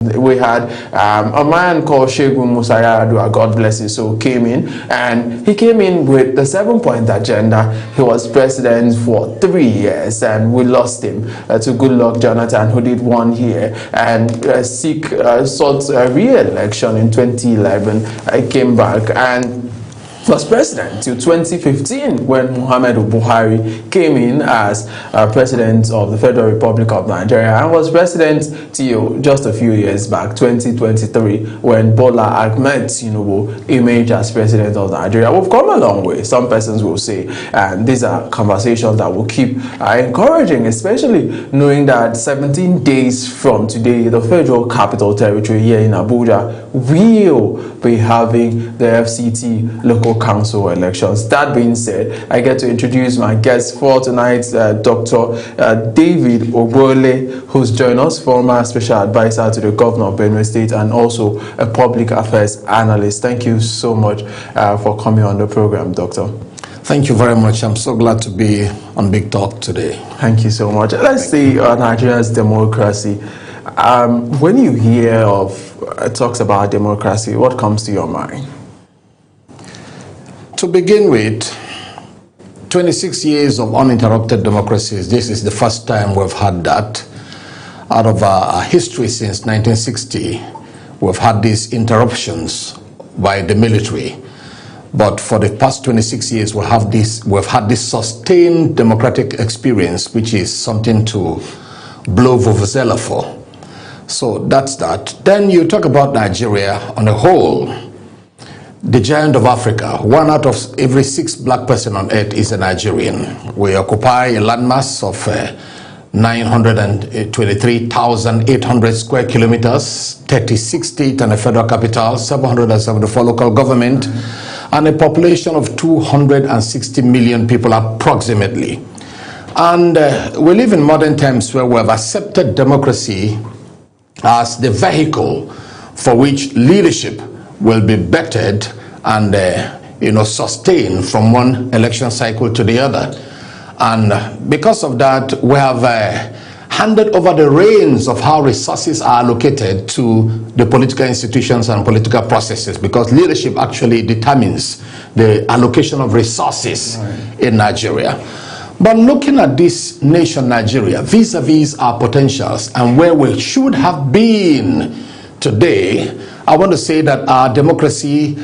We had a man called Shegun Musayadua, God bless his soul, came in, and he came in with the 7-point agenda. He was president for 3 years, and we lost him to Goodluck Jonathan, who did 1 year and sought a re-election in 2011. I came back and was president till 2015 when Muhammad Buhari came in as president of the Federal Republic of Nigeria, and was president till just a few years back, 2023, when Bola Ahmed Tinubu emerged as president of Nigeria. We've come a long way, some persons will say, and these are conversations that will keep encouraging, especially knowing that 17 days from today, the Federal Capital Territory here in Abuja will be having the FCT local council elections. That being said, I get to introduce my guest for tonight, Dr. David OGBOLE, who's joined us, former special advisor to the governor of BENUE State and also a public affairs analyst. Thank you so much for coming on the program, Doctor. Thank you very much. I'm so glad to be on Big Talk today. Thank you so much. Let's see Nigeria's democracy. When you hear of talks about democracy, what comes to your mind? To begin with, 26 years of uninterrupted democracies. This is the first time we've had that. Out of our history since 1960, we've had these interruptions by the military. But for the past 26 years, we've had this sustained democratic experience, which is something to blow vuvuzela for. So that's that. Then you talk about Nigeria on a whole. The giant of Africa, 1 out of every 6 black person on earth is a Nigerian. We occupy a landmass of 923,800 square kilometers, 36 state and a federal capital, 774 local government, and a population of 260 million people approximately. And we live in modern times where we have accepted democracy as the vehicle for which leadership will be bettered and sustained from one election cycle to the other. And because of that, we have handed over the reins of how resources are allocated to the political institutions and political processes, because leadership actually determines the allocation of resources in Nigeria. But looking at this nation, Nigeria, vis-a-vis our potentials and where we should have been today, I want to say that our democracy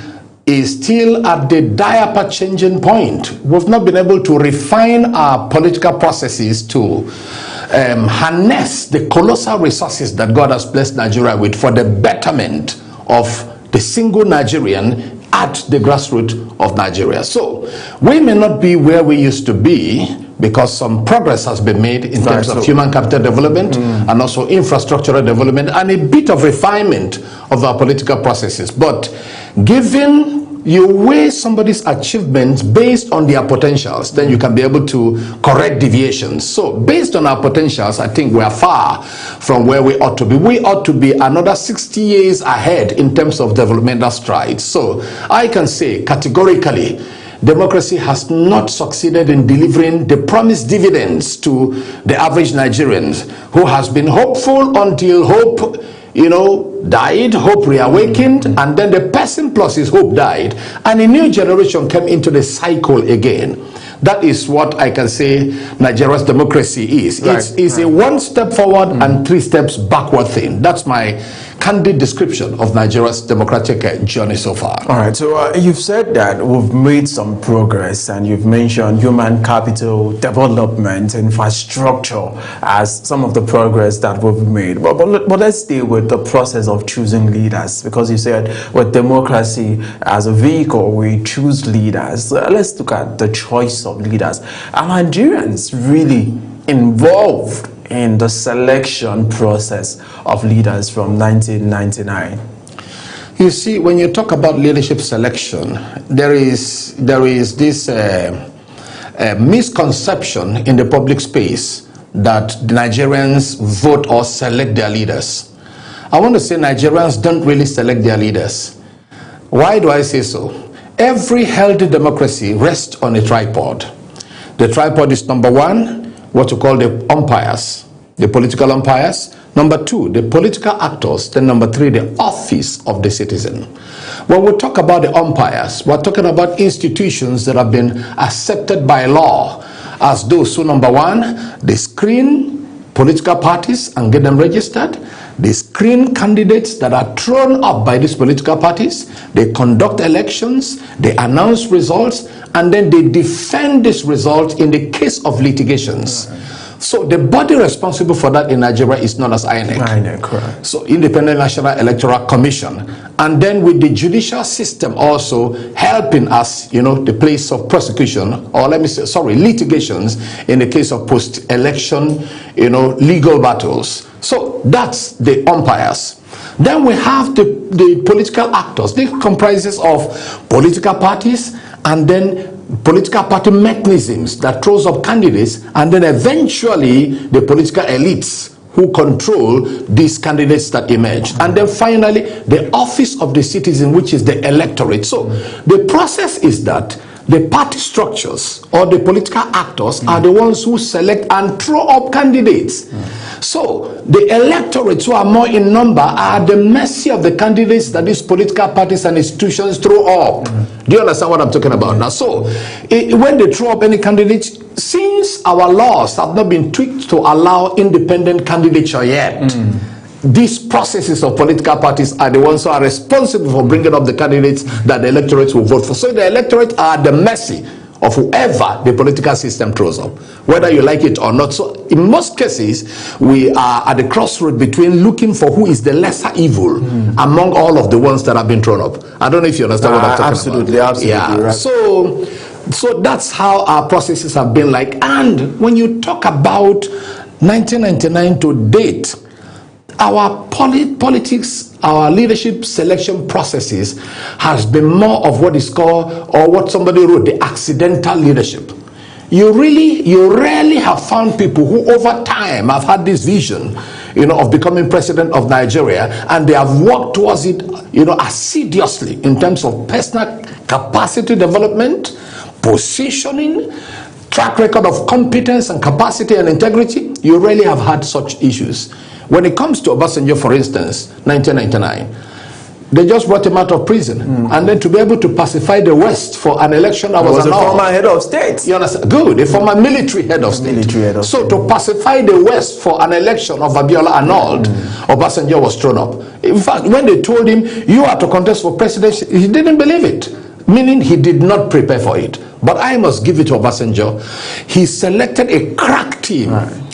is still at the diaper changing point. We've not been able to refine our political processes to harness the colossal resources that God has blessed Nigeria with for the betterment of the single Nigerian at the grassroots of Nigeria. So we may not be where we used to be, because some progress has been made in terms of human capital development and also infrastructural development and a bit of refinement of our political processes. But given you weigh somebody's achievements based on their potentials, then you can be able to correct deviations. So based on our potentials, I think we are far from where we ought to be. We ought to be another 60 years ahead in terms of developmental strides. So I can say categorically, democracy has not succeeded in delivering the promised dividends to the average Nigerians, who has been hopeful until hope, died, hope reawakened, and then the person plus his hope died, and a new generation came into the cycle again. That is what I can say Nigeria's democracy is. It's a 1 step forward and 3 steps backward thing. That's my candid description of Nigeria's democratic journey so far. All right, so you've said that we've made some progress, and you've mentioned human capital, development, infrastructure as some of the progress that we've made. But let's stay with the process of choosing leaders, because you said with democracy as a vehicle, we choose leaders. Let's look at the choice of leaders. Are Nigerians really involved in the selection process of leaders from 1999? You see, when you talk about leadership selection, there is this misconception in the public space that Nigerians vote or select their leaders. I want to say Nigerians don't really select their leaders. Why do I say so? Every healthy democracy rests on a tripod. The tripod is number 1, what you call the umpires, the political umpires. Number 2, the political actors. Then number 3, the office of the citizen. When we talk about the umpires, we're talking about institutions that have been accepted by law as those who, number 1, they screen political parties and get them registered. They screen candidates that are thrown up by these political parties. They conduct elections. They announce results. And then they defend this result in the case of litigations. So the body responsible for that in Nigeria is known as INEC. INEC, correct. So Independent National Electoral Commission. And then with the judicial system also helping us, the place of prosecution, or let me say, litigations in the case of post-election, legal battles. So that's the umpires. Then we have the political actors. This comprises of political parties and then political party mechanisms that throws up candidates, and then eventually the political elites who control these candidates that emerge. And then finally, the office of the citizen, which is the electorate. So the process is that the party structures or the political actors are the ones who select and throw up candidates. So the electorates who are more in number are at the mercy of the candidates that these political parties and institutions throw up. Do you understand what I'm talking about now? So when they throw up any candidates, since our laws have not been tweaked to allow independent candidature yet, these processes of political parties are the ones who are responsible for bringing up the candidates that the electorate will vote for. So the electorate are at the mercy of whoever the political system throws up, whether you like it or not. So in most cases, we are at the crossroad between looking for who is the lesser evil among all of the ones that have been thrown up. I don't know if you understand what I'm talking about. Absolutely, Yeah. right. So that's how our processes have been like. And when you talk about 1999 to date, our politics, our leadership selection processes has been more of what is called, or what somebody wrote, the accidental leadership. You rarely have found people who over time have had this vision, of becoming president of Nigeria, and they have worked towards it, assiduously in terms of personal capacity development, positioning, track record of competence and capacity and integrity. You rarely have had such issues. When it comes to Obasanjo, for instance, 1999, they just brought him out of prison. And then to be able to pacify the West for an election that was a former head of state. You understand? Good, a former military head of state. So to pacify the West for an election of Abiola annulled, Obasanjo was thrown up. In fact, when they told him, you are to contest for presidency, he didn't believe it. Meaning he did not prepare for it. But I must give it to Obasanjo. He selected a crack team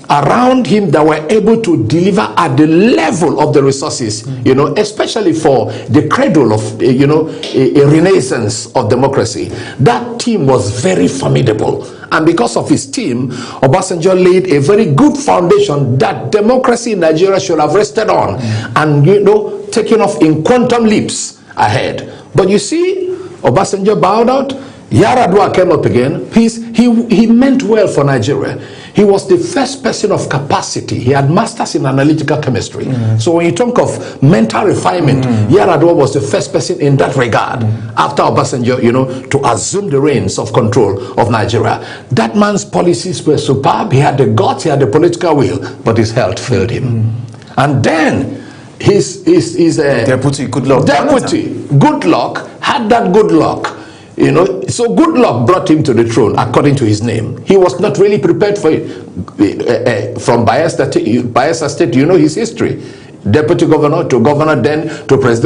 around him that were able to deliver at the level of the resources, especially for the cradle of, a renaissance of democracy. That team was very formidable. And because of his team, Obasanjo laid a very good foundation that democracy in Nigeria should have rested on and, taken off in quantum leaps ahead. But you see, Obasanjo bowed out. Yaradua came up again. He meant well for Nigeria. He was the first person of capacity. He had masters in analytical chemistry. So when you talk of mental refinement, Yaradua was the first person in that regard after Obasanjo, to assume the reins of control of Nigeria. That man's policies were superb. He had the guts, he had the political will, but his health failed him. And then his Deputy Goodluck had that good luck. So good luck brought him to the throne according to his name. He was not really prepared for it. From Bayelsa State, his history. Deputy governor to governor, then to vice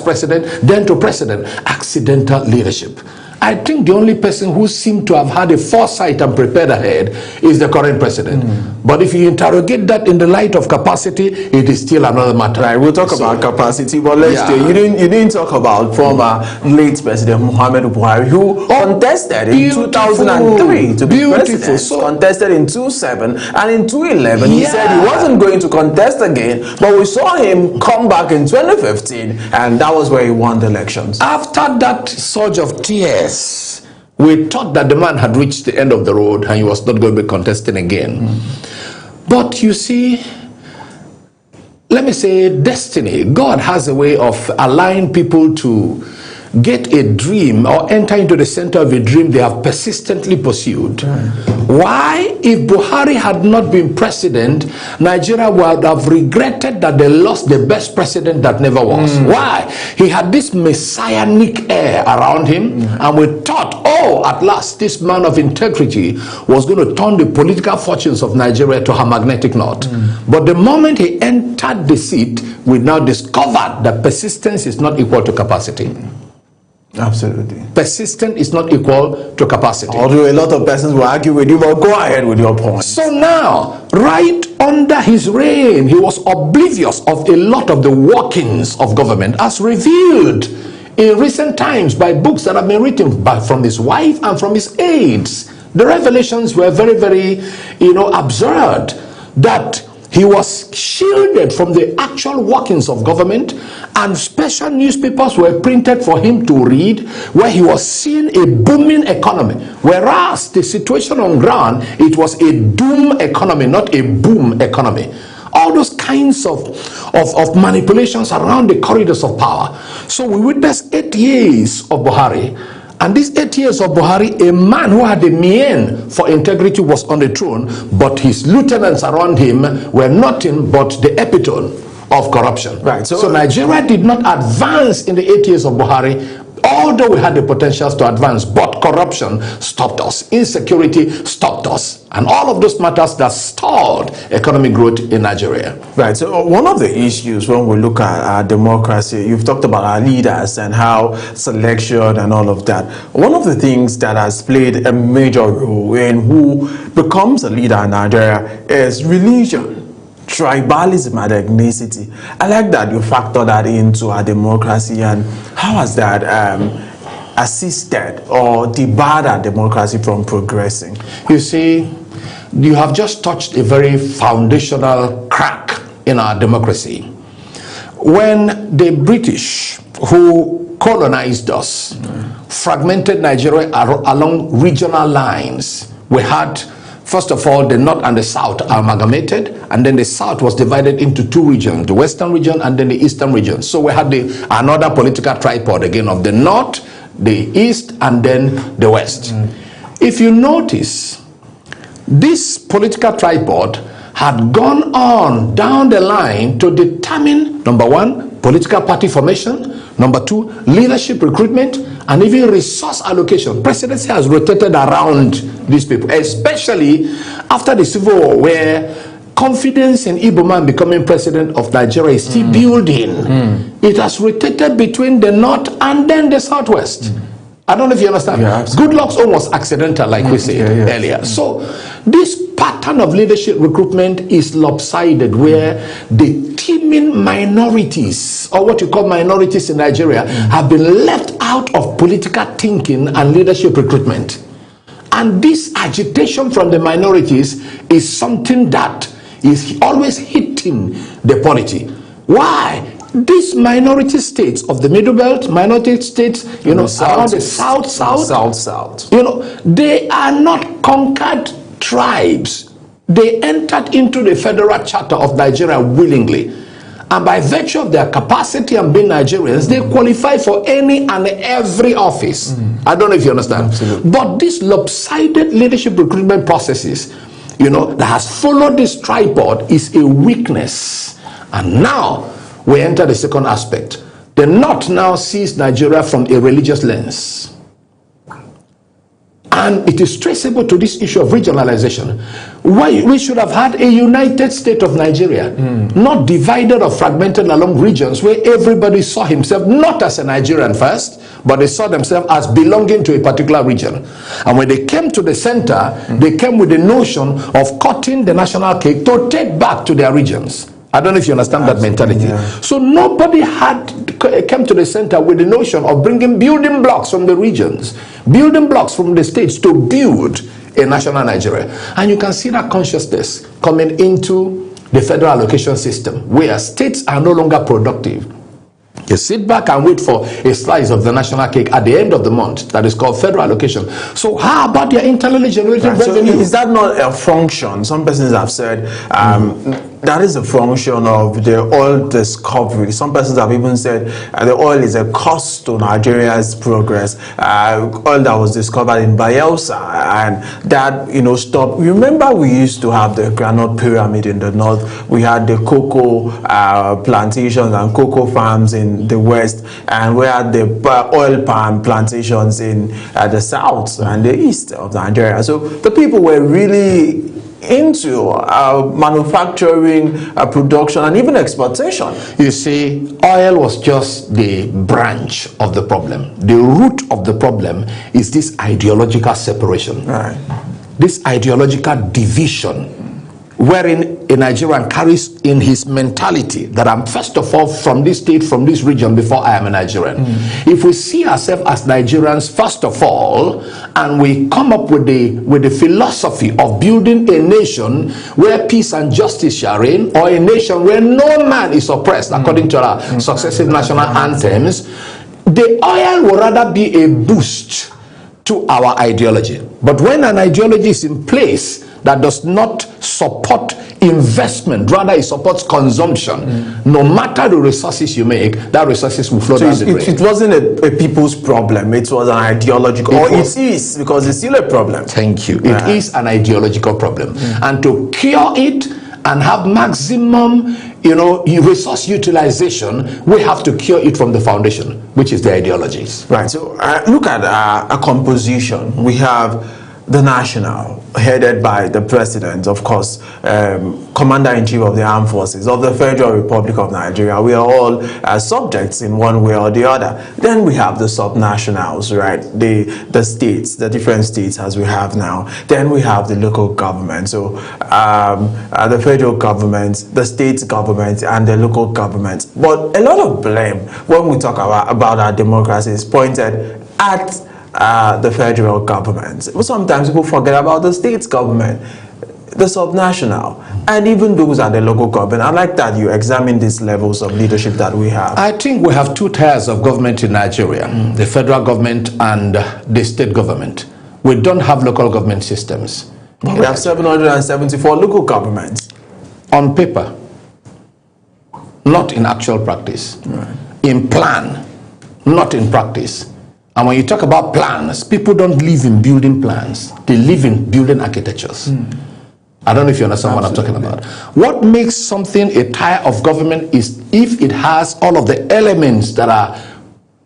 president, then to president. Accidental leadership. I think the only person who seemed to have had a foresight and prepared ahead is the current president. But if you interrogate that in the light of capacity, it is still another matter. Right, we'll talk about capacity, but you didn't talk about former late President Muhammadu Buhari, who contested in 2003 to be president. Contested in 2007 and in 2011. He said he wasn't going to contest again, but we saw him come back in 2015, and that was where he won the elections. After that surge of tears, we thought that the man had reached the end of the road and he was not going to be contesting again. But you see, let me say, destiny. God has a way of allowing people to get a dream or enter into the center of a dream they have persistently pursued. Why? If Buhari had not been president, Nigeria would have regretted that they lost the best president that never was. Why? He had this messianic air around him, and we thought, oh, at last this man of integrity was going to turn the political fortunes of Nigeria to her magnetic north. But the moment he entered the seat, we now discovered that persistence is not equal to capacity. Absolutely. Persistent is not equal to capacity. Although a lot of persons will argue with you, but go ahead with your point. So now, right under his reign, he was oblivious of a lot of the workings of government as revealed in recent times by books that have been written from his wife and from his aides. The revelations were very, very, absurd, that he was shielded from the actual workings of government, and special newspapers were printed for him to read, where he was seeing a booming economy. Whereas the situation on ground, it was a doom economy, not a boom economy. All those kinds of manipulations around the corridors of power. So we witnessed 8 years of Buhari. And these 8 years of Buhari, a man who had a mien for integrity was on the throne, but his lieutenants around him were nothing but the epitome of corruption. Right. So Nigeria did not advance in the 8 years of Buhari, although we had the potentials to advance, but corruption stopped us. Insecurity stopped us. And all of those matters that stalled economic growth in Nigeria. Right. So one of the issues when we look at our democracy, you've talked about our leaders and how selection and all of that. One of the things that has played a major role in who becomes a leader in Nigeria is religion, tribalism, and ethnicity. I like that you factor that into our democracy, and how has that assisted or debarred our democracy from progressing? You see, you have just touched a very foundational crack in our democracy. When the British, who colonized us, fragmented Nigeria along regional lines, we had, first of all, the North and the South amalgamated, and then the South was divided into 2 regions, the Western region and then the Eastern region. So we had another political tripod again of the North, the East, and then the West. If you notice, this political tripod had gone on down the line to determine, number 1, political party formation, number 2, leadership recruitment, and even resource allocation. Presidency has rotated around these people, especially after the Civil War, where confidence in Igbo man becoming president of Nigeria is still building. It has rotated between the North and then the Southwest. I don't know if you understand. Yeah, Good luck's almost accidental, like we said earlier. So this pattern of leadership recruitment is lopsided, where the teeming minorities, or what you call minorities in Nigeria, have been left out of political thinking and leadership recruitment. And this agitation from the minorities is something that is always hitting the polity. Why? These minority states of the Middle Belt, minority states, around the South, they are not conquered tribes. They entered into the federal charter of Nigeria willingly. And by virtue of their capacity and being Nigerians, they qualify for any and every office. I don't know if you understand. Absolutely. But these lopsided leadership recruitment processes, that has followed this tripod is a weakness. And now we enter the second aspect. The North now sees Nigeria from a religious lens. And it is traceable to this issue of regionalization. Why we should have had a united state of Nigeria, not divided or fragmented along regions where everybody saw himself not as a Nigerian first, but they saw themselves as belonging to a particular region. And when they came to the center, they came with the notion of cutting the national cake to take back to their regions. I don't know if you understand that mentality. Yeah. So nobody came to the center with the notion of bringing building blocks from the regions, building blocks from the states to build a national Nigeria. And you can see that consciousness coming into the federal allocation system, where states are no longer productive. You sit back and wait for a slice of the national cake at the end of the month that is called federal allocation. So how about your internally generated revenue? So is that not a function? Some persons have said that is a function of the oil discovery. Some persons have even said the oil is a cost to Nigeria's progress. Oil that was discovered in Bayelsa, and that, you know, stopped. Remember, we used to have the granite pyramid in the north. We had the cocoa plantations and cocoa farms in the west, and we had the oil palm plantations in the south and the east of Nigeria. So the people were really into manufacturing, production, and even exportation. You see, oil was just the branch of the problem. The root of the problem is this ideological separation. Right. This ideological division, wherein a Nigerian carries in his mentality that I'm first of all from this state, from this region, before I am a Nigerian. If we see ourselves as Nigerians first of all, and we come up with the philosophy of building a nation where peace and justice shall reign, or a nation where no man is oppressed, according to our successive national anthems, the oil will rather be a boost to our ideology. But when an ideology is in place that does not support investment, rather it supports consumption, no matter the resources you make, that resources will flow down the drain. It wasn't a people's problem, it was an ideological, it is, because it's still a problem. Thank you. It is an ideological problem. And to cure it and have maximum, you know, resource utilization, we have to cure it from the foundation, which is the ideologies. Right. So look at a composition. We have the national, headed by the president, of course, commander-in-chief of the armed forces of the Federal Republic of Nigeria. We are all subjects in one way or the other. Then we have the subnationals, right? The states, the different states as we have now. Then we have the local government. So the federal government, the state government, and the local government. But a lot of blame when we talk about our democracy is pointed at the federal government. But sometimes people forget about the state government, the subnational, and even those at the local government. I like that you examine these levels of leadership that we have. I think we have two tiers of government in Nigeria, the federal government and the state government. We don't have local government systems. We have 774 local governments. On paper, not in actual practice. Right. In plan, not in practice. And when you talk about plans, people don't live in building plans. They live in building architectures. I don't know if you understand what I'm talking about. What makes something a tier of government is if it has all of the elements that are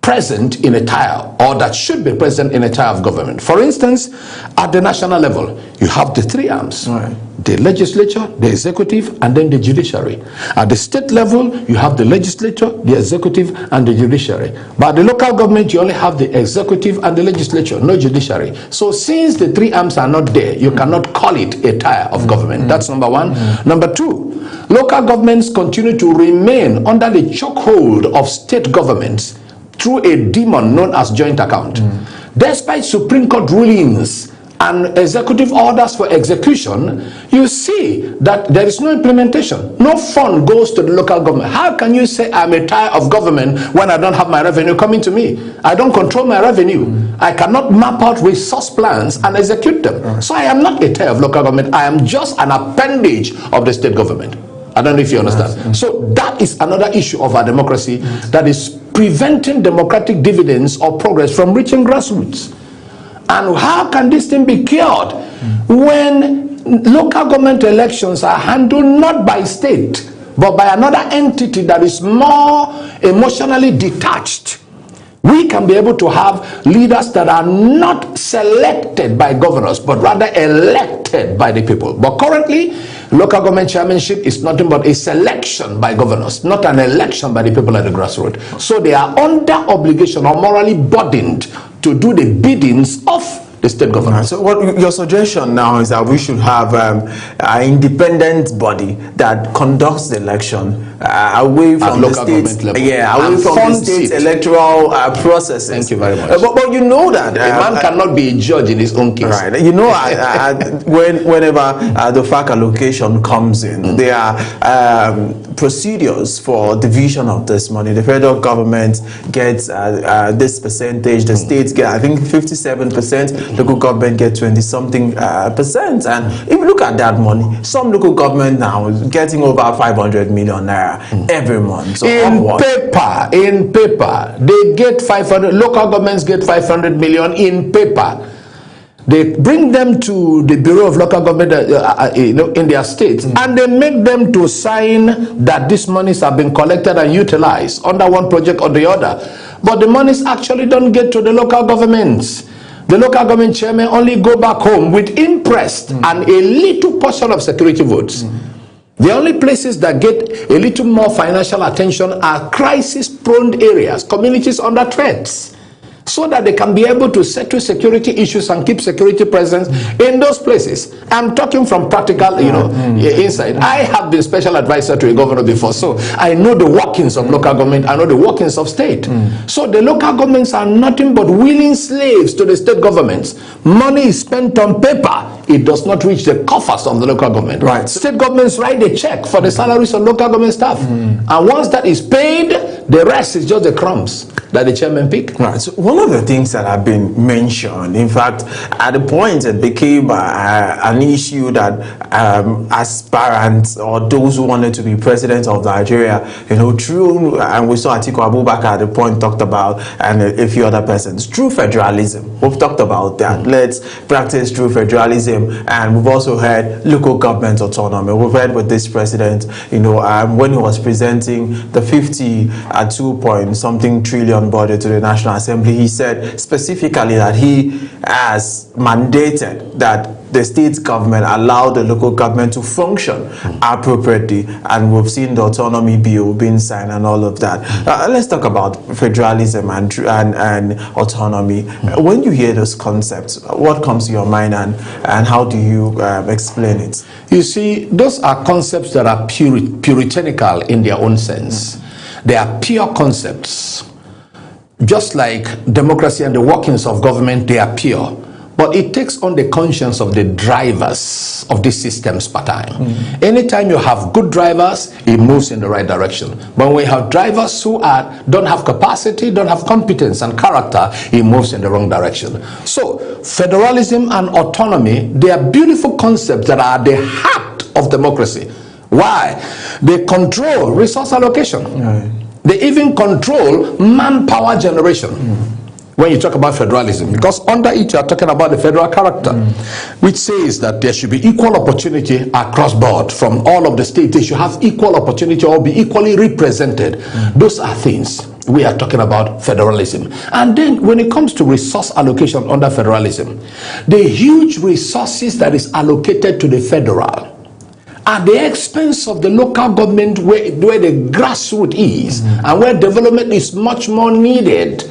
present in a tier, or that should be present in a tier of government. For instance, at the national level, you have the three arms. Right. The legislature, the executive, and then the judiciary. At the state level, you have the legislature, the executive, and the judiciary. But at the local government, you only have the executive and the legislature, no judiciary. So since the three arms are not there, you cannot call it a tier of government. That's number one. Number two, local governments continue to remain under the chokehold of state governments through a demon known as joint account. Despite Supreme Court rulings and executive orders for execution, you see that there is no implementation. No fund goes to the local government. How can you say I'm a tier of government when I don't have my revenue coming to me? I don't control my revenue. I cannot map out resource plans and execute them. So I am not a tier of local government. I am just an appendage of the state government. I don't know if you understand. So that is another issue of our democracy that is preventing democratic dividends or progress from reaching grassroots. And how can this thing be cured when local government elections are handled not by state but by another entity that is more emotionally detached? We can be able to have leaders that are not selected by governors but rather elected by the people. But currently, local government chairmanship is nothing but a selection by governors, not an election by the people at the grassroots. So they are under obligation or morally burdened to do the biddings of the state government. So what your suggestion now is that we should have an independent body that conducts the election away from the state, away from the state electoral processes. Thank you very much. But you know that a man cannot be a judge in his own case. Right. You know, whenever the FAC allocation comes in, there are procedures for division of this money. The federal government gets this percentage, the states get, I think, 57%, local government get 20-something percent. And if you look at that money, some local government now is getting over 500 million naira every month. So in paper, they get 500, local governments get 500 million in paper. They bring them to the Bureau of Local Government in their states, and they make them to sign that these monies have been collected and utilized under one project or the other. But the monies actually don't get to the local governments. The local government chairman only go back home with interest and a little portion of security votes. The only places that get a little more financial attention are crisis-prone areas, communities under threats, so that they can be able to settle security issues and keep security presence in those places. I'm talking from practical, insight. I have been special advisor to a governor before, so I know the workings of local government, I know the workings of state. So the local governments are nothing but willing slaves to the state governments. Money is spent on paper. It does not reach the coffers of the local government. Right. State governments write a check for the salaries of local government staff. And once that is paid, the rest is just the crumbs that the chairman pick. Right. So one of the things that have been mentioned, in fact, at the point it became an issue that aspirants or those who wanted to be president of Nigeria, through, and we saw Atiku Abubakar at the point talked about, and a few other persons, through federalism. We've talked about that. Let's practice true federalism, and we've also heard local government autonomy. We've heard with this president, when he was presenting the 52-point-something trillion budget to the National Assembly, he said specifically that he has mandated that the state government allow the local government to function appropriately, and we've seen the autonomy bill being signed and all of that. Let's talk about federalism and autonomy. When you hear those concepts, what comes to your mind, and how do you explain it? You see, those are concepts that are puritanical in their own sense. They are pure concepts. Just like democracy and the workings of government, they are pure. But it takes on the conscience of the drivers of these systems per time. Anytime you have good drivers, it moves in the right direction. But when we have drivers who don't have capacity, don't have competence and character, it moves in the wrong direction. So federalism and autonomy, they are beautiful concepts that are the heart of democracy. Why? They control resource allocation. They even control manpower generation. When you talk about federalism, because under it you are talking about the federal character, which says that there should be equal opportunity across board from all of the states. They should have equal opportunity or be equally represented. Those are things we are talking about federalism. And then when it comes to resource allocation under federalism, the huge resources that is allocated to the federal at the expense of the local government, where the grassroots is and where development is much more needed,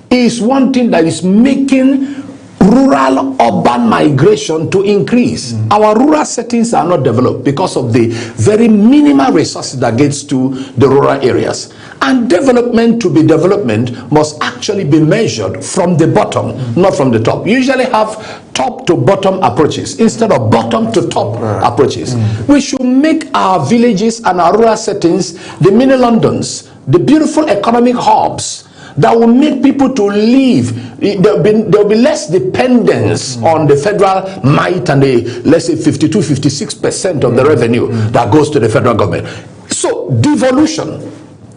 is one thing that is making rural-urban migration to increase. Our rural settings are not developed because of the very minimal resources that gets to the rural areas. And development, to be development, must actually be measured from the bottom, not from the top. You usually have top to bottom approaches instead of bottom to top approaches. We should make our villages and our rural settings the mini Londons, the beautiful economic hubs that will make people to live. There will be less dependence on the federal might and the, let's say, 52-56% of the revenue that goes to the federal government. So devolution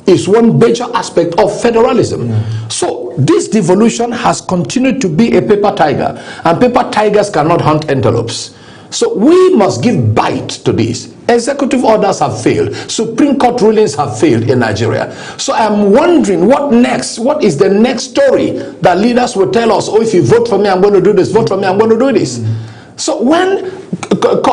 is one major aspect of federalism. So this devolution has continued to be a paper tiger, and paper tigers cannot hunt antelopes. So we must give bite to this. Executive orders have failed. Supreme Court rulings have failed in Nigeria. So I'm wondering, what next? What is the next story that leaders will tell us? Oh, if you vote for me, I'm going to do this. Vote for me, I'm going to do this. So when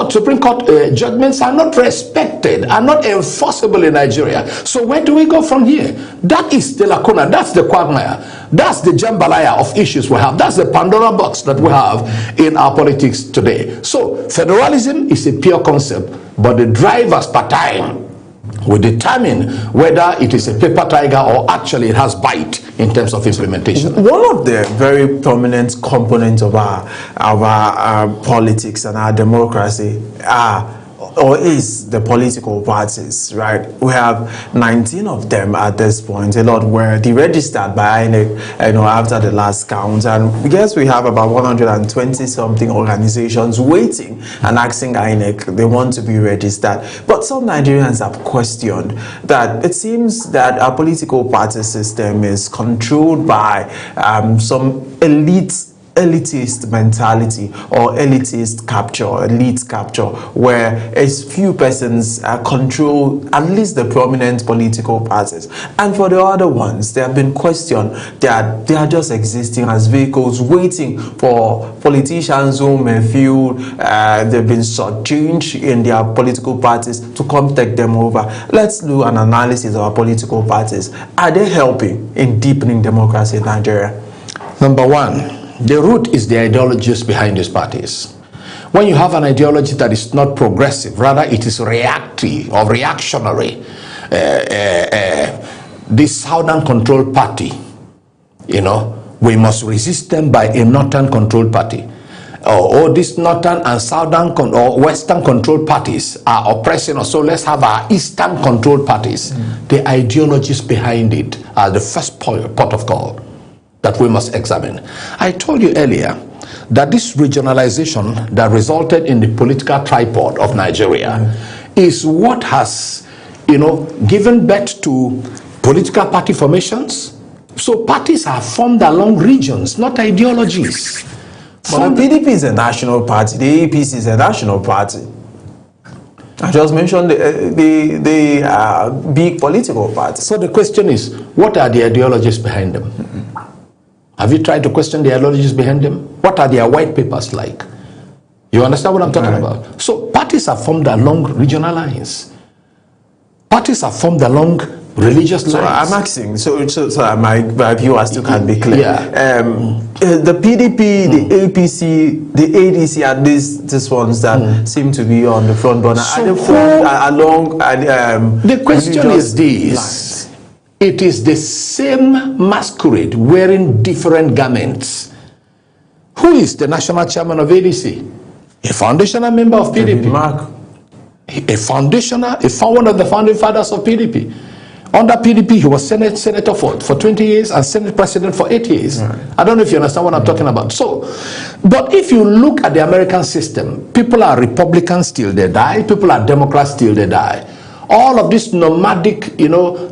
Supreme Court judgments are not respected, are not enforceable in Nigeria, so where do we go from here? That is the lacuna, that's the quagmire, that's the jambalaya of issues we have, that's the Pandora box that we have in our politics today. So federalism is a pure concept, but the drivers per time will determine whether it is a paper tiger or actually it has bite in terms of implementation. One of the very prominent components of our politics and our democracy are or is the political parties, right? We have 19 of them at this point. A lot were deregistered by INEC, after the last count, and I guess we have about 120 something organizations waiting and asking INEC they want to be registered. But some Nigerians have questioned that it seems that our political party system is controlled by some elitist mentality or elitist capture, elite capture, where a few persons control at least the prominent political parties. And for the other ones, they have been questioned that they are just existing as vehicles waiting for politicians who may feel they've been shortchanged in their political parties to come take them over. Let's do an analysis of our political parties. Are they helping in deepening democracy in Nigeria? Number one, the root is the ideologies behind these parties. When you have an ideology that is not progressive, rather it is reactive or reactionary, this Southern controlled party, we must resist them by a Northern controlled party. Or this Northern and Southern or Western controlled parties are oppressing us, so let's have our Eastern controlled parties. The ideologies behind it are the first port of call that we must examine. I told you earlier that this regionalization that resulted in the political tripod of Nigeria is what has, given birth to political party formations. So parties are formed along regions, not ideologies. But the PDP is a national party, the APC is a national party. I just mentioned the big political party. So the question is, what are the ideologies behind them? Have you tried to question the ideologies behind them? What are their white papers like? You understand what I'm talking about? So parties are formed along regional lines. Parties are formed along religious lines. So I'm asking, so my viewers too can be clear. Yeah. The PDP, the APC, the ADC are these ones that seem to be on the front burner. So are they formed along the question is this. lines? It is the same masquerade wearing different garments. Who is the national chairman of ADC? A foundational member of PDP. Mark. One of the founding fathers of PDP. Under PDP, he was senator for 20 years and Senate president for 8 years. Right. I don't know if you understand what I'm talking about. So, but if you look at the American system, people are Republicans till they die, people are Democrats till they die. All of this nomadic,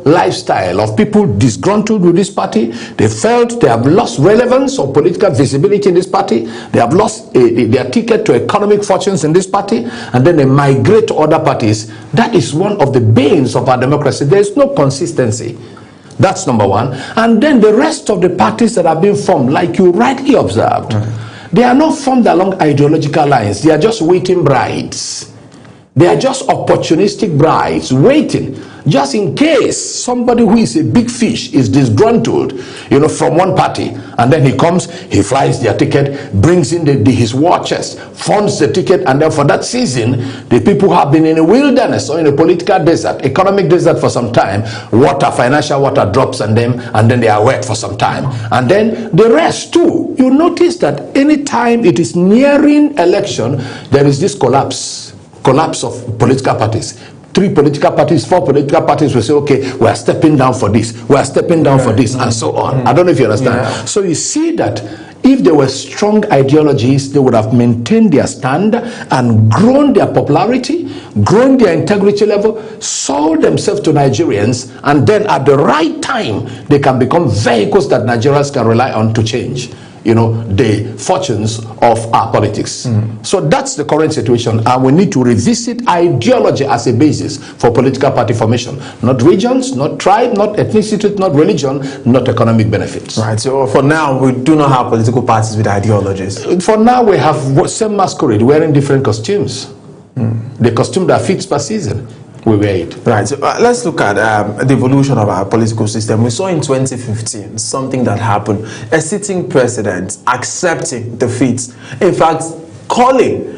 lifestyle of people disgruntled with this party, they felt they have lost relevance or political visibility in this party, they have lost their ticket to economic fortunes in this party, and then they migrate to other parties. That is one of the banes of our democracy. There is no consistency. That's number one. And then the rest of the parties that have been formed, like you rightly observed, they are not formed along ideological lines. They are just waiting brides. They are just opportunistic brides waiting just in case somebody who is a big fish is disgruntled, from one party, and then he comes, he flies their ticket, brings in his war chest, funds the ticket, and then for that season, the people who have been in a wilderness or in a political desert, economic desert for some time, financial water drops on them, and then they are wet for some time. And then the rest too. You notice that anytime it is nearing election, there is this collapse of political parties. 3 political parties, 4 political parties will say, okay, we are stepping down for this, we are stepping down for this, and so on. I don't know if you understand. Yeah. So you see that if there were strong ideologies, they would have maintained their stand and grown their popularity, grown their integrity level, sold themselves to Nigerians, and then at the right time, they can become vehicles that Nigerians can rely on to change the fortunes of our politics. So that's the current situation, and we need to revisit ideology as a basis for political party formation. Not regions, not tribe, not ethnicity, not religion, not economic benefits. Right, so for now, we do not have political parties with ideologies. For now, we have same masquerade wearing different costumes. The costume that fits per season. We wait. Right, so let's look at the evolution of our political system. We saw in 2015 something that happened. A sitting president accepting defeat. In fact, calling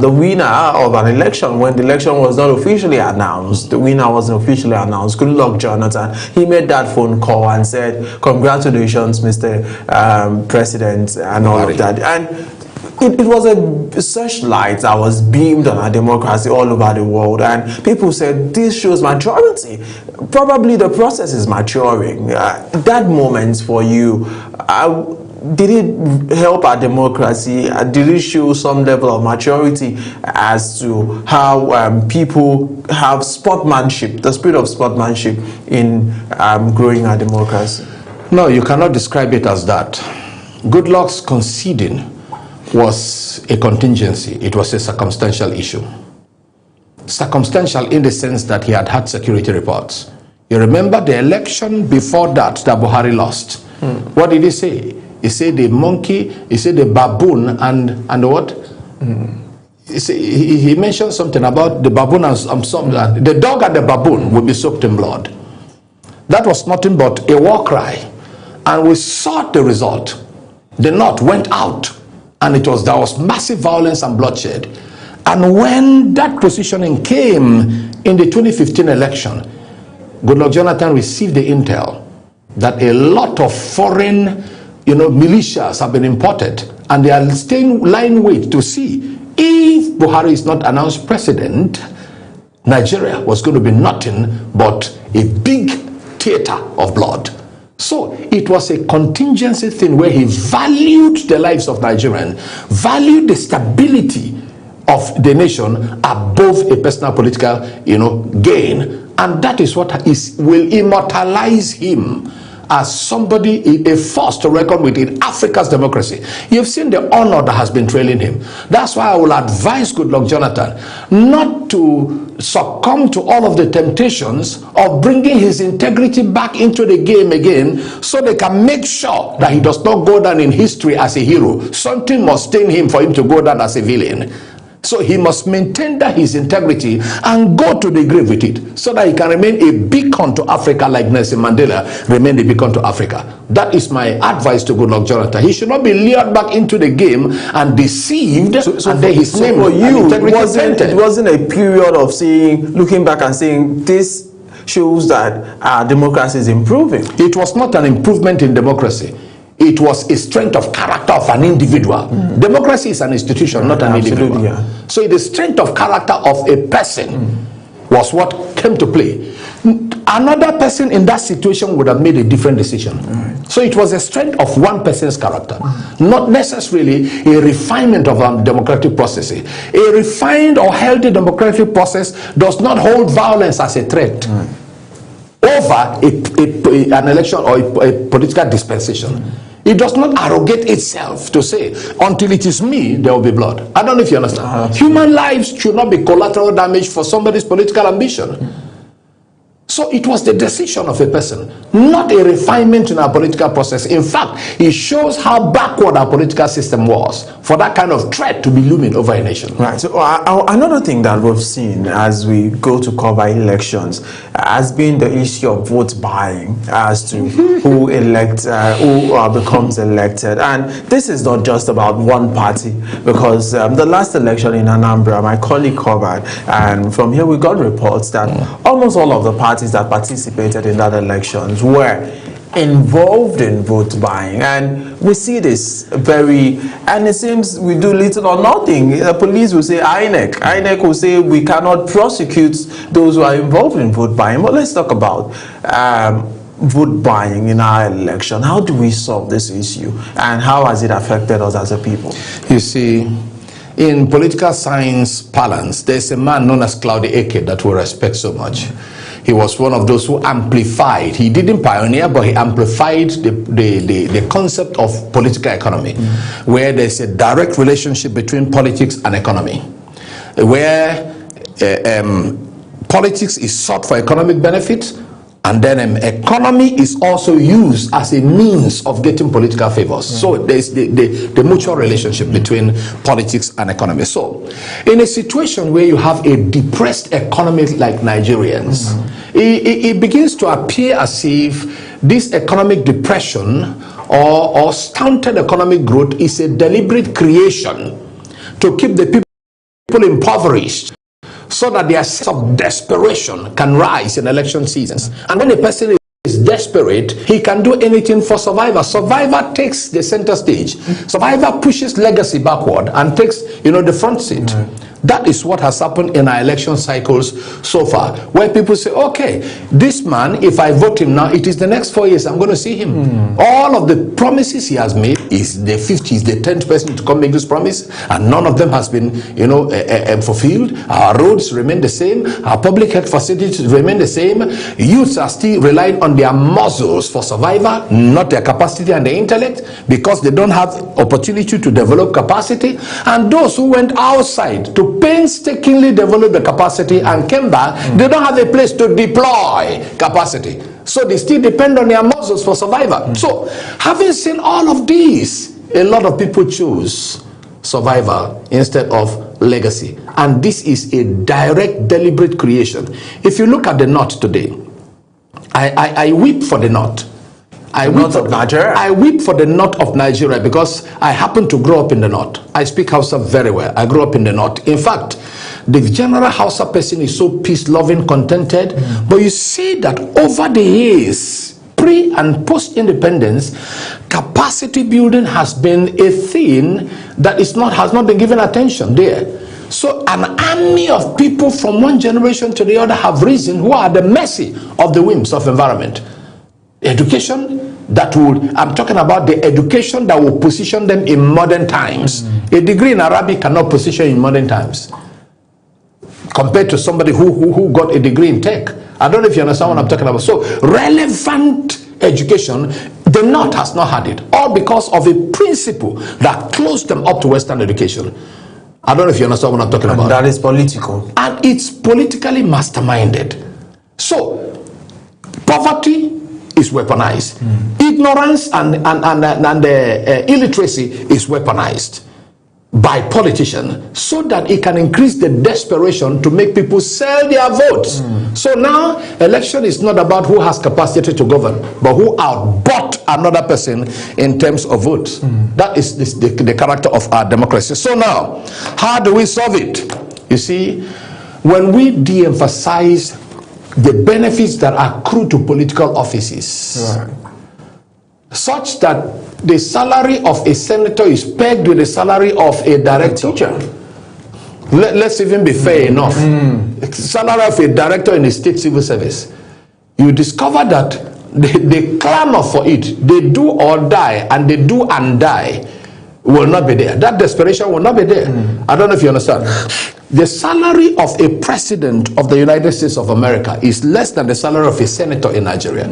the winner of an election when the election was not officially announced. The winner wasn't officially announced. Good luck, Jonathan. He made that phone call and said, congratulations, Mr. President, and all of that. And it was a searchlight that was beamed on our democracy all over the world, and people said this shows maturity. Probably the process is maturing. That moment for you, did it help our democracy? Did it show some level of maturity as to how people have sportsmanship, the spirit of sportsmanship in growing our democracy? No, you cannot describe it as that. Goodluck's conceding was a contingency. It was a circumstantial issue. Circumstantial in the sense that he had security reports. You remember the election before that Buhari lost. What did he say? He said the monkey, he said the baboon, and what? He mentioned something about the baboon and the dog and the baboon will be soaked in blood. That was nothing but a war cry. And we saw the result. The North went out, and there was massive violence and bloodshed. And when that positioning came in the 2015 election, Goodluck Jonathan received the intel that a lot of foreign militias have been imported, and they are staying lying wait to see if Buhari is not announced president. Nigeria was going to be nothing but a big theater of blood. So it was a contingency thing where he valued the lives of Nigerians, valued the stability of the nation above a personal political gain, and that is what will immortalize him as somebody, a force to reckon with in Africa's democracy. You've seen the honor that has been trailing him. That's why I will advise Goodluck Jonathan not to succumb to all of the temptations of bringing his integrity back into the game again, so they can make sure that he does not go down in history as a hero. Something must stain him for him to go down as a villain. So he must maintain that his integrity and go to the grave with it, so that he can remain a beacon to Africa like Nelson Mandela remained a beacon to Africa. That is my advice to Goodluck Jonathan. He should not be lured back into the game and deceived, and then his name for you, it wasn't a period of looking back and saying this shows that our democracy is improving. It was not an improvement in democracy. It was a strength of character of an individual. Democracy is an institution, not an individual. Yeah. So the strength of character of a person was what came to play. Another person in that situation would have made a different decision. So it was a strength of one person's character, not necessarily a refinement of a democratic process. A refined or healthy democratic process does not hold violence as a threat over an election or a political dispensation. It does not arrogate itself to say, until it is me, there will be blood. I don't know if you understand. Human lives should not be collateral damage for somebody's political ambition. So it was the decision of a person, not a refinement in our political process. In fact, it shows how backward our political system was for that kind of threat to be looming over a nation. Right. So another thing that we've seen as we go to cover elections has been the issue of vote buying as to who becomes elected. And this is not just about one party, because the last election in Anambra, my colleague covered, and from here we got reports that almost all of the parties that participated in that elections were involved in vote buying, and we see this and it seems we do little or nothing. The police will say INEC will say we cannot prosecute those who are involved in vote buying. But let's talk about vote buying in our election. How do we solve this issue, and how has it affected us as a people? You see, in political science parlance, there's a man known as Claude Eke that we respect so much. He was one of those who amplified. He didn't pioneer, but he amplified the concept of political economy, where there's a direct relationship between politics and economy, where politics is sought for economic benefit, and then economy is also used as a means of getting political favors. So there's the mutual relationship between politics and economy. So in a situation where you have a depressed economy like Nigerians, it begins to appear as if this economic depression or stunted economic growth is a deliberate creation to keep the people impoverished, so that their sense of desperation can rise in election seasons. And when a person is desperate, he can do anything for Survivor. Survivor takes the center stage. Survivor pushes legacy backward and takes, the front seat. That is what has happened in our election cycles so far, where people say, okay, this man, if I vote him now, it is the next 4 years I'm going to see him. All of the promises he has made is the 10th person to come make this promise, and none of them has been, fulfilled. Our roads remain the same. Our public health facilities remain the same. Youths are still relying on their muscles for survival, not their capacity and their intellect, because they don't have opportunity to develop capacity. And those who went outside to painstakingly develop the capacity and came back, they don't have a place to deploy capacity. So they still depend on their muscles for survival. So having seen all of these, a lot of people choose survival instead of legacy. And this is a direct, deliberate creation. If you look at the North today, I weep for the North. I weep for the North of Nigeria because I happen to grow up in the North. I speak Hausa very well. I grew up in the North. In fact, the general Hausa person is so peace-loving, contented. But you see that over the years, pre and post-independence, capacity building has been a thing that has not been given attention there. So an army of people from one generation to the other have risen who are at the mercy of the whims of environment. Education that would, I'm talking about the education that will position them in modern times. A degree in Arabic cannot position in modern times compared to somebody who got a degree in tech. I don't know if you understand what I'm talking about. So relevant education, the North has not had it, all because of a principle that closed them up to Western education. I don't know if you understand what I'm talking about. That is political. And it's politically masterminded. So poverty is weaponized. Ignorance and illiteracy is weaponized by politicians so that it can increase the desperation to make people sell their votes. So now election is not about who has capacity to govern, but who outbought another person in terms of votes. That is the character of our democracy. So now, how do we solve it? You see, when we de-emphasize the benefits that accrue to political offices, such that the salary of a senator is pegged with the salary of a director. Let's even be fair enough. Salary of a director in a state civil service, you discover that they clamor for it. They do or die, and they do and die will not be there. That desperation will not be there. I don't know if you understand. The salary of a president of the United States of America is less than the salary of a senator in Nigeria.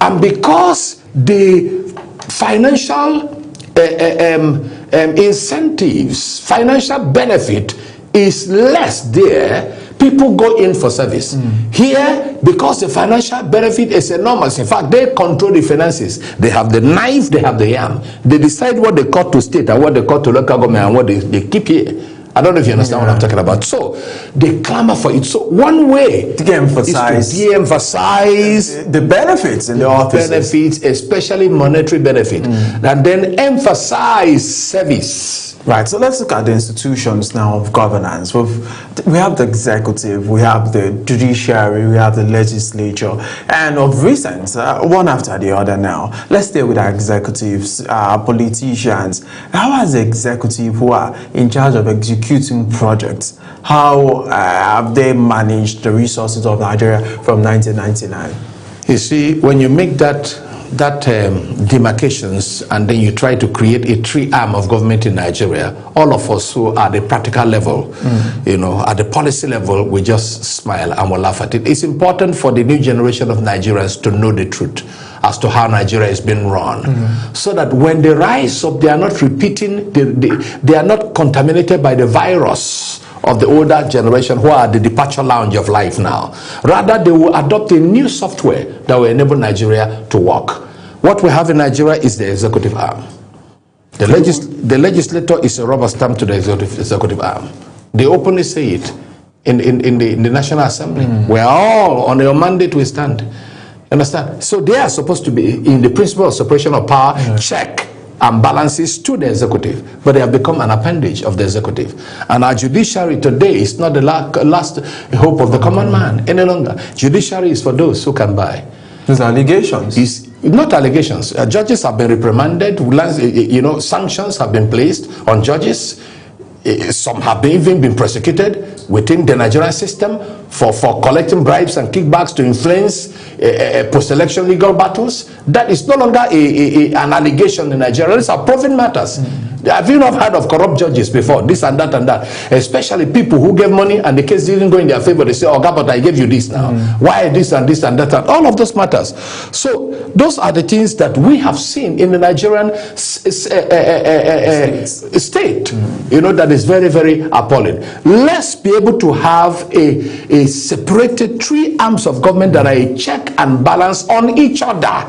And because the financial incentives, financial benefit is less there, people go in for service. Here, because the financial benefit is enormous, in fact, they control the finances. They have the knife, they have the yam. They decide what they cut to state and what they cut to local government and what they keep here. I don't know if you understand what I'm talking about. So they clamor for it. So one way to de-emphasize is to de-emphasize the benefits in the offices. Benefits, especially monetary benefit, and then emphasize service. Right, so let's look at the institutions now of governance. We have the executive, we have the judiciary, we have the legislature, and of recent, one after the other now. Let's stay with our executives, politicians. How has the executive who are in charge of executing projects, how have they managed the resources of Nigeria from 1999? You see, when you make that demarcations and then you try to create a three-arm of government in Nigeria, all of us who are at the practical level, at the policy level, we just smile and we laugh at it. It's important for the new generation of Nigerians to know the truth as to how Nigeria is being run, so that when they rise up, they are not repeating, they are not contaminated by the virus of the older generation who are at the departure lounge of life now. Rather, they will adopt a new software that will enable Nigeria to work. What we have in Nigeria is the executive arm. The legislator is a rubber stamp to the executive arm. They openly say it in the National Assembly. We're all on your mandate we stand. Understand? So they are supposed to be in the principle of separation of power, check and balances to the executive, but they have become an appendage of the executive. And our judiciary today is not the last hope of the common man any longer. Judiciary is for those who can buy. These allegations. It's not allegations. Judges have been reprimanded. Sanctions have been placed on judges. Some have even been prosecuted within the Nigerian system for collecting bribes and kickbacks to influence post-election legal battles. That is no longer an allegation in Nigeria. These are proven matters. Have you not heard of corrupt judges before? This and that and that. Especially people who gave money and the case didn't go in their favor. They say, oh, God, but I gave you this now. Why this and this and that? And all of those matters. So those are the things that we have seen in the Nigerian state. That is very, very appalling. Let's be able to have a separated three arms of government that are a check and balance on each other,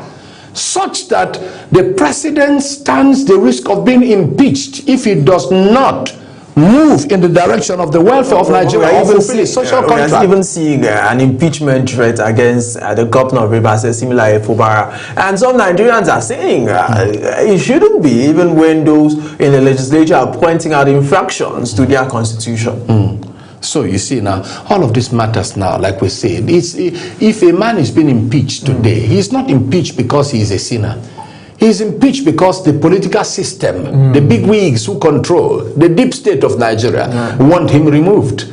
such that the president stands the risk of being impeached if he does not move in the direction of the welfare of Nigeria or fulfill a social contract. We are even seeing an impeachment threat against the governor of Rivers, similar to Fubara. And some Nigerians are saying it shouldn't be, even when those in the legislature are pointing out infractions to their constitution. So you see now, all of this matters now, like we said. If a man is being impeached today, he's not impeached because he is a sinner. He's impeached because the political system, the big wigs who control the deep state of Nigeria want him removed.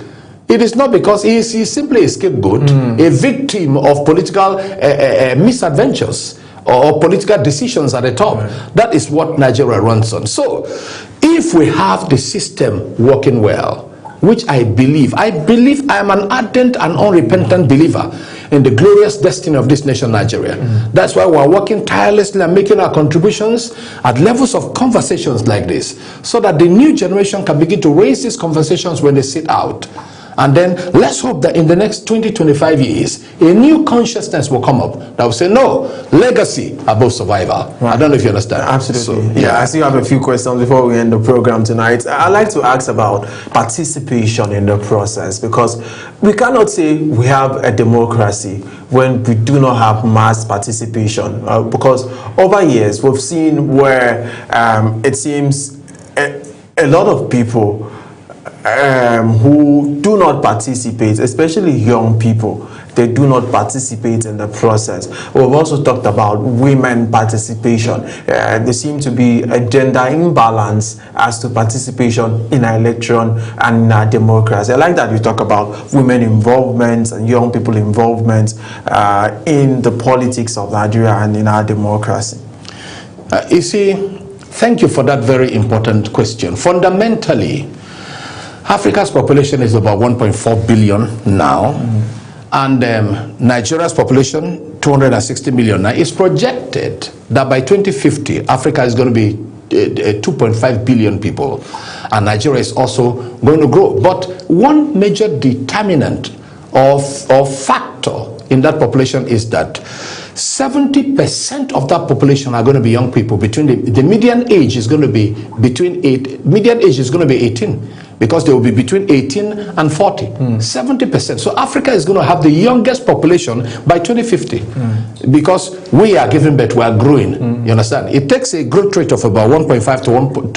It is not because he is simply a scapegoat, a victim of political misadventures or political decisions at the top. That is what Nigeria runs on. So if we have the system working well, which I believe I am an ardent and unrepentant believer in the glorious destiny of this nation, Nigeria. That's why we're working tirelessly and making our contributions at levels of conversations like this, so that the new generation can begin to raise these conversations when they sit out. And then let's hope that in the next 20-25 years, a new consciousness will come up that will say, no, legacy above survival. I don't know if you understand. Absolutely. So, I still have a few questions before we end the program tonight. I'd like to ask about participation in the process, because we cannot say we have a democracy when we do not have mass participation. Because over years, we've seen where it seems a lot of people who do not participate, especially young people, they do not participate in the process. We've also talked about women participation. There seems to be a gender imbalance as to participation in our election and in our democracy. I like that you talk about women involvement and young people involvement in the politics of Nigeria and in our democracy. You see, thank you for that very important question. Fundamentally, Africa's population is about 1.4 billion now, and Nigeria's population, 260 million now. It's projected that by 2050, Africa is going to be 2.5 billion people, and Nigeria is also going to grow. But one major determinant or factor in that population is that 70% of that population are going to be young people. Between the median age is going to be median age is going to be 18. Because they will be between 18 and 40, 70%. So Africa is going to have the youngest population by 2050, because we are giving birth, we are growing. You understand? It takes a growth rate of about 1.5 to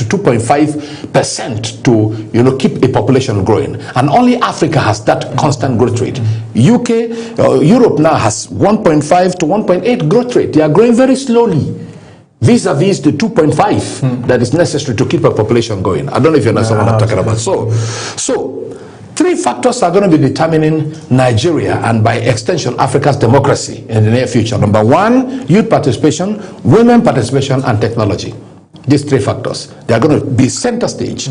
2.5% to keep a population growing, and only Africa has that constant growth rate. Europe now has 1.5 to 1.8 growth rate. They are growing very slowly, vis-a-vis the 2.5 that is necessary to keep a population going. I don't know if you understand what I'm talking about. So three factors are going to be determining Nigeria and by extension Africa's democracy in the near future. Number one, youth participation, women participation, and technology. These three factors, they are going to be center stage.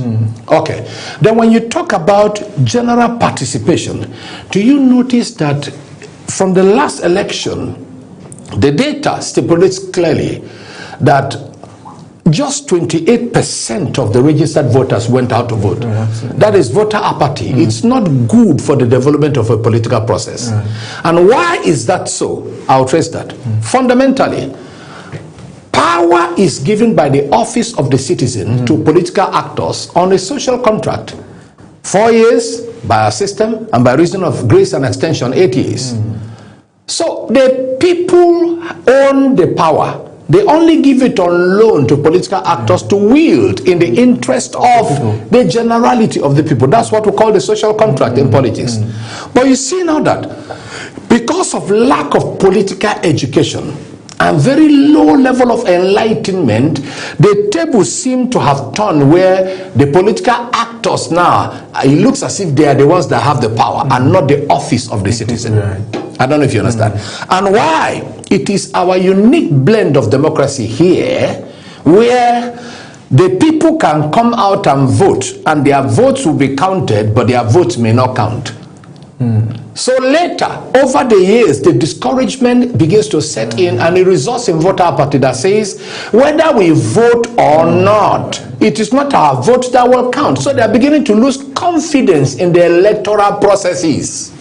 Okay. Then when you talk about general participation, do you notice that from the last election, the data stipulates clearly that just 28% of the registered voters went out to vote. That is voter apathy. It's not good for the development of a political process. And why is that so? I'll trace that. Fundamentally, power is given by the office of the citizen to political actors on a social contract. 4 years by a system, and by reason of grace and extension, 8 years. So the people own the power. They only give it on loan to political actors to wield in the interest of the generality of the people. That's what we call the social contract in politics. But you see now that Because of lack of political education and very low level of enlightenment, the tables seem to have turned where the political actors now, it looks as if they are the ones that have the power and not the office of the citizen. I don't know if you understand. And why? It is our unique blend of democracy here where the people can come out and vote, and their votes will be counted, but their votes may not count. So later, over the years, the discouragement begins to set in, and it results in voter apathy that says, whether we vote or not, it is not our vote that will count. So they are beginning to lose confidence in the electoral processes.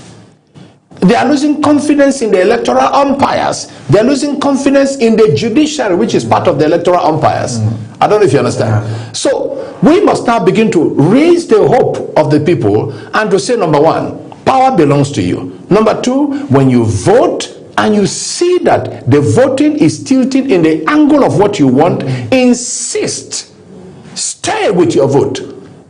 They are losing confidence in the electoral umpires. They are losing confidence in the judiciary, which is part of the electoral umpires. I don't know if you understand. So we must now begin to raise the hope of the people and to say, number one, power belongs to you. Number two, when you vote and you see that the voting is tilted in the angle of what you want, insist. Stay with your vote.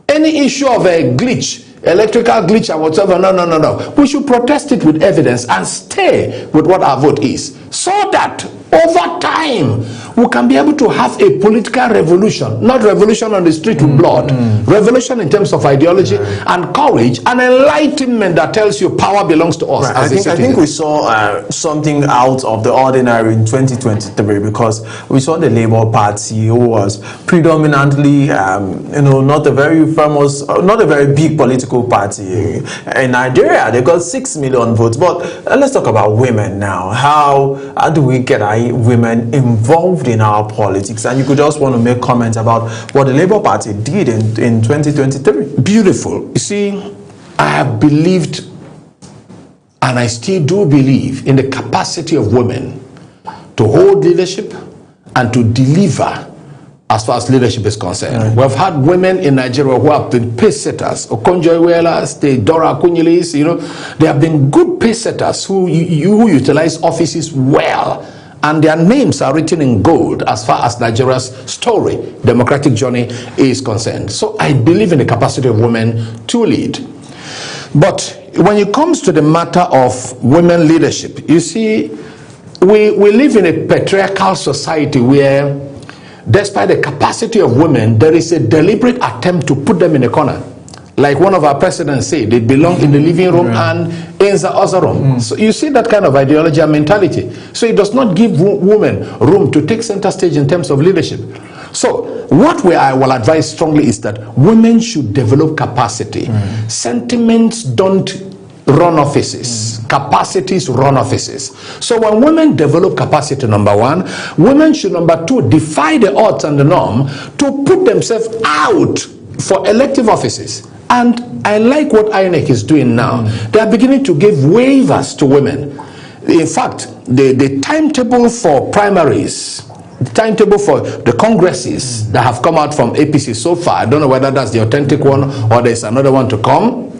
Any issue of a glitch, electrical glitch and whatever, no. We should protest it with evidence and stay with what our vote is, so that over time we can be able to have a political revolution, not revolution on the street with blood, revolution in terms of ideology and courage and enlightenment that tells you power belongs to us. Right. I think we saw something out of the ordinary in 2023, because we saw the Labour Party, who was predominantly not a very famous, not a very big political party in Nigeria. They got 6 million votes. But let's talk about women now. How do we get our women involved in our politics? And you could just want to make comments about what the Labour Party did in 2023. Beautiful. You see, I have believed, and I still do believe, in the capacity of women to hold leadership and to deliver as far as leadership is concerned. We've had women in Nigeria who have been pace setters, Okonjo-Iwealas, the Dora Akunyilis, they have been good pace setters who utilize offices well, and their names are written in gold as far as Nigeria's story, democratic journey is concerned. So I believe in the capacity of women to lead. But when it comes to the matter of women leadership, you see, we live in a patriarchal society where, despite the capacity of women, there is a deliberate attempt to put them in a corner. Like one of our presidents said, they belong in the living room and in the other room. So you see that kind of ideology and mentality. So it does not give women room to take center stage in terms of leadership. So what I will advise strongly is that women should develop capacity. Sentiments don't run offices. Capacities run offices. So when women develop capacity, number one, women should, number two, defy the odds and the norm to put themselves out for elective offices. And I like what INEC is doing now. They are beginning to give waivers to women. In fact, the timetable for primaries, the timetable for the congresses that have come out from APC so far, I don't know whether that's the authentic one or there's another one to come,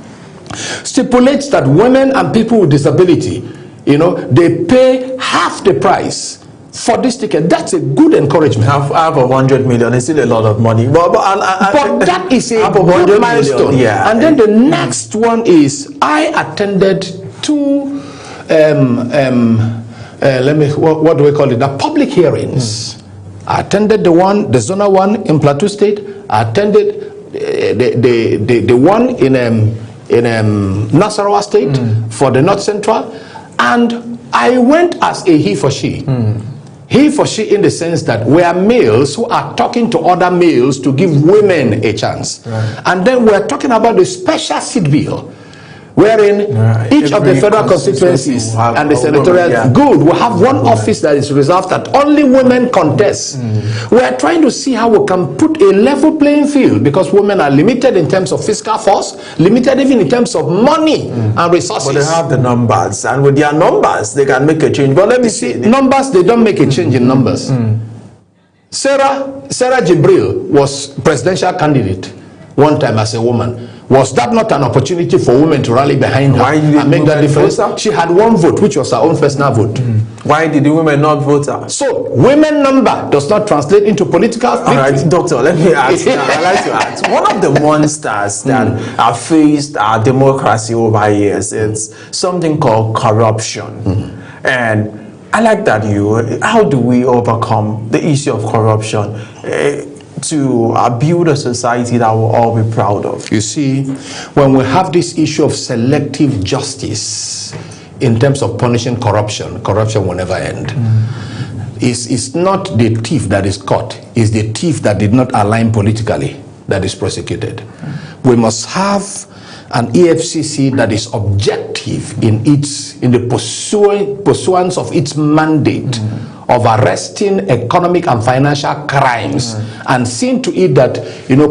stipulates that women and people with disability, they pay half the price for this ticket. That's a good encouragement. Half of 100 million is still a lot of money, but that is a good milestone. Yeah. And then the next one is, I attended two what do we call it, the public hearings. I attended the zonal one in Plateau State. I attended the one in Nasarawa State for the North Central, and I went as a he for she. He for she in the sense that we are males who are talking to other males to give women a chance. And then we're talking about the special seat bill, wherein each of the federal constituencies and the senatorial will have one office that is reserved that only women contest. We are trying to see how we can put a level playing field, because women are limited in terms of fiscal force, limited even in terms of money and resources. But they have the numbers, and with their numbers they can make a change. But let me see, numbers, they don't make a change in numbers. Sarah Jibril was presidential candidate one time as a woman. Was that not an opportunity for women to rally behind her and make that difference? She had one vote, which was her own personal vote. Why did the women not vote her? So, women number does not translate into political victory. All right, doctor, let me ask. I'd like to ask. One of the monsters that have faced our democracy over years is something called corruption. And I like that how do we overcome the issue of corruption to build a society that we'll all be proud of? You see, when we have this issue of selective justice in terms of punishing corruption, corruption will never end. It's not the thief that is caught, it's the thief that did not align politically that is prosecuted. We must have an EFCC that is objective in the pursuance of its mandate of arresting economic and financial crimes and seeing to it that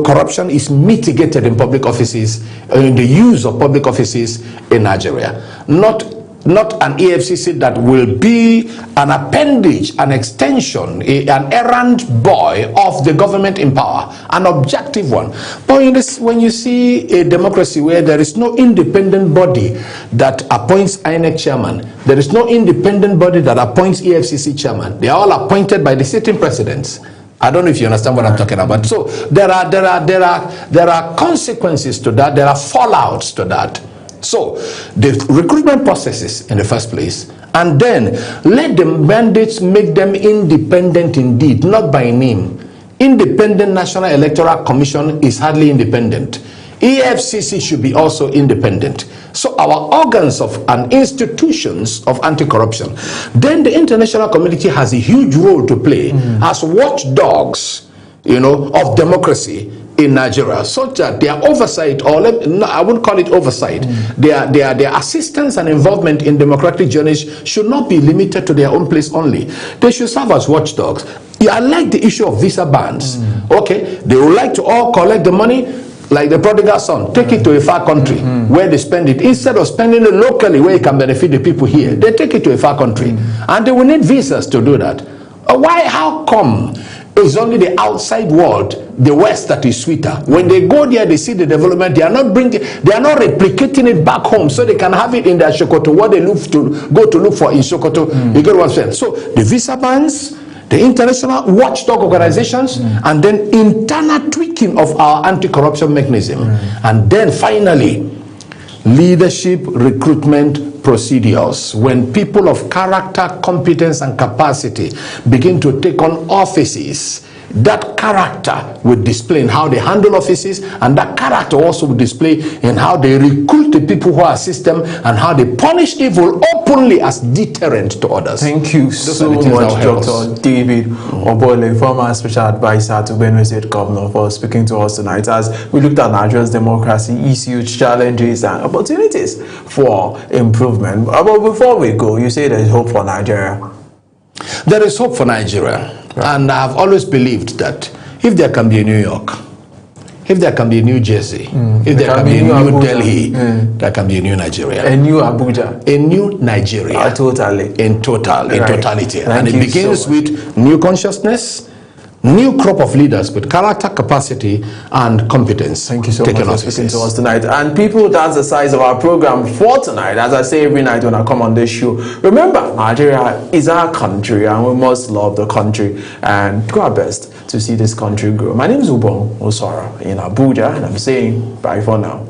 corruption is mitigated in public offices, in the use of public offices in Nigeria. Not an EFCC that will be an appendage, an extension, an errand boy of the government in power, an objective one. But when you see a democracy where there is no independent body that appoints INEC chairman, there is no independent body that appoints EFCC chairman, they are all appointed by the sitting presidents. I don't know if you understand what I'm talking about. So there are consequences to that, there are fallouts to that. So, the recruitment processes in the first place, and then let the mandates make them independent indeed, not by name. Independent National Electoral Commission is hardly independent. EFCC should be also independent. So our organs and institutions of anti-corruption. Then the international community has a huge role to play as watchdogs, of democracy in Nigeria, such that their oversight, or I wouldn't call it oversight, their assistance and involvement in democratic journeys should not be limited to their own place only. They should serve as watchdogs. I like the issue of visa bans. Okay, they would like to all collect the money like the prodigal son, take it to a far country where they spend it. Instead of spending it locally where it can benefit the people here, they take it to a far country. And they will need visas to do that. Why? How come it's only the outside world, the West, that is sweeter? When they go there, they see the development. They are not replicating it back home, so they can have it in their Sokoto, what they go to look for in Sokoto. You get what I'm saying? So the visa bans, the international watchdog organizations, and then internal tweaking of our anti-corruption mechanism, and then finally leadership recruitment procedures. When people of character, competence, and capacity begin to take on offices, that character will display in how they handle offices, and that character also will display in how they recruit the people who assist them and how they punish evil openly as deterrent to others. Thank you so much, Dr. David OGBOLE, former special advisor to BENUE State Governor, for speaking to us tonight as we looked at Nigeria's democracy issues, challenges, and opportunities for improvement. But before we go, you say there is hope for Nigeria. There is hope for Nigeria. And I've always believed that if there can be a New York, if there can be a New Jersey, if there can be a New Delhi, there can be a new Nigeria. A new Abuja. A new Nigeria. Totally. In totality. And it begins with new consciousness, new crop of leaders with character, capacity, and competence. Thank you so much for speaking to us tonight. And people, that's the size of our program for tonight. As I say every night when I come on this show, remember, Nigeria is our country, and we must love the country and do our best to see this country grow. My name is Ubong Osora in Abuja, and I'm saying bye for now.